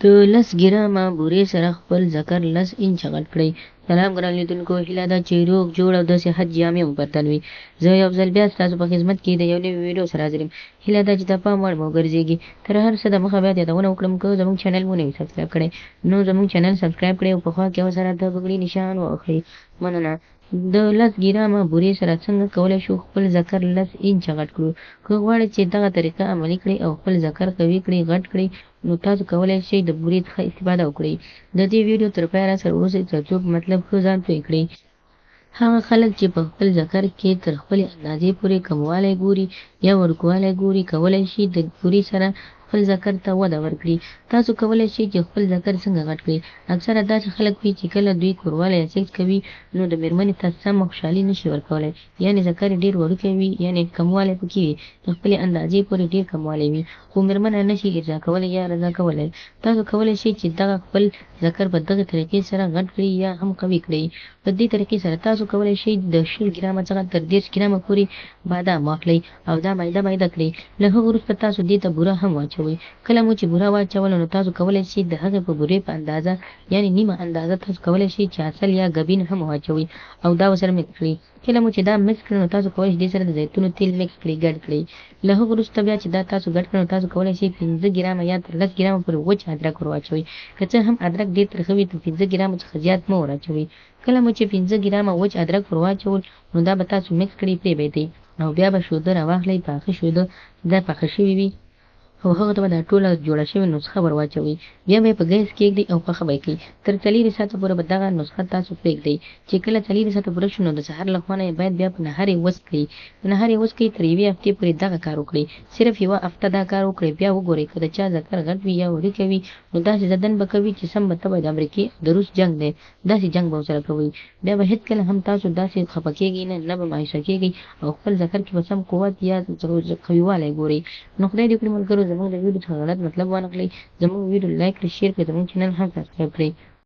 د 10 ګرامه بورې سره خپل ذکر 10 انچه غټ کړئ. سلام ګران لیدونکو، هیله ده چې روغ جوړ او د صحت جامې مو بدل وي. زه یو ځل بیا ستاسو په خدمت کې د یو نوي ویډیو سره حاضر یم. هیله ده چې د پام وړ مو وګرځېږي. تر هر څه دمخه باید یادونه وکړم که زموږ چینل مو نه وي سبسکرایب کړی نو زموږ چینل سبسکرایب کړئ او په خوا کې ورسره د بغلي نشان ووهئ. مننه. د 10 ګرامه بورې سره څنګه کولی شو خپل ذکر 10 انچه غټ کړو؟ که غواړئ چې دغه طریقه عملي کړئ او خپل ذکر قوي کړئ، غټ کړئ، نو تاسو کولی شئ د بورې څخه استفاده وکړئ. د دې ویډیو تر پایه راسره واوسئ ترڅو په مطلب ښه ځان پوه کړئ. هغه خلک چې په خپل ذکر کې تر خپلې اندازې پورې کموالی ګوري یا وړوکوالی ګوري، کولی شي د بورې سره خپل ذکر ته وده ورکړي. تاسو کولی شئ چې خپل ذکر څنګه غټ کړئ. اکثره داسې خلک وي چې کله دوی کوروالی یا سیکس کوي نو د مېرمنې ته سمه خوشحالي نشي ورکولی، یعنې ذکر یې ډېر وړوکی وي، یعنې کموالی پکې وي، د خپلې اندازې پورې ډېر کموالی وي، خو مېرمنه نشي ارضا کولی یا رضا کولی. تاسو کولی شئ چې دغه خپل ذکر په دغې طریقې سره غټ کړئ یا هم قوي کړئ. په دې طریقې سره تاسو کولی شئ د 20 ګرامه څخه تر 30 ګرامه پورې بادام واخلئ او دا میده کړئ. له هغه وروسته تاسو دې ته بوره هم واچوئ. کله مو چې بوره واچوله نو تاسو کولی شئ د هغې په بورې په اندازه، یعنې نیمه اندازه تاسو کولی شئ چې عسل یا ګبین هم واچوئ او دا ورسره مکس کړئ. کله مو چې دا مکس کړئ نو تاسو کولی شئ دې سره د زیتونو تیل مکس کړئ، ګډ کړئ. له هغه وروسته بیا چې دا تاسو ګډ کړئ نو تاسو کولی شئ 15 ګرامه یا تر 10 ګرامه پورې وچ ادرک ور واچوئ. که څه هم ادرک ډېر ترخه وي نو 15 ګرامه څخه زیات مه ور اچوئ. کله مو چې 15 ګرامه وچ ادرک ور واچول نو دا به تاسو مکس کړئ، پرېږدئ او بیا به شوده راواخلئ. پاخه شوده دا پاخه شوي وي او هغه ته به دا ټوله جوړه شوې نسخه ور واچوئ. بیا به یې په ګیس کېږدئ او پخه به یې کړئ. تر 4 ساعته پورې به دغه نسخه تاسو پرېږدئ. چې کله 4 ساعته پوره شي نو د سهار له خوا نه یې باید بیا په نهار یې وڅکئ. په نهار یې وڅکئ، تر 1 هفتې پورې دغه کار وکړئ. صرف 1 هفته دا کار وکړئ، بیا وګورئ که د چا ذکر غټ وي یا وړوکی وي نو داسې زدن به کوي چې سم به ته د امریکې د روس جنګ دی، داسې جنګ به ورسره کوئ. بیا به هېڅکله هم تاسو داسې خفه کېږئ نه به مایوسه کېږئ او خپل ذکر کې به سم قوت یا قویوالی ګورئ. نو خدای دې وکړي ملګرو زموږ د ویډیو څخه غلط مطلب وانخلئ. زموږ ویډیو لایک کړئ، شیر کړئ، زموږ چینل هم سبسکرایب کړئ.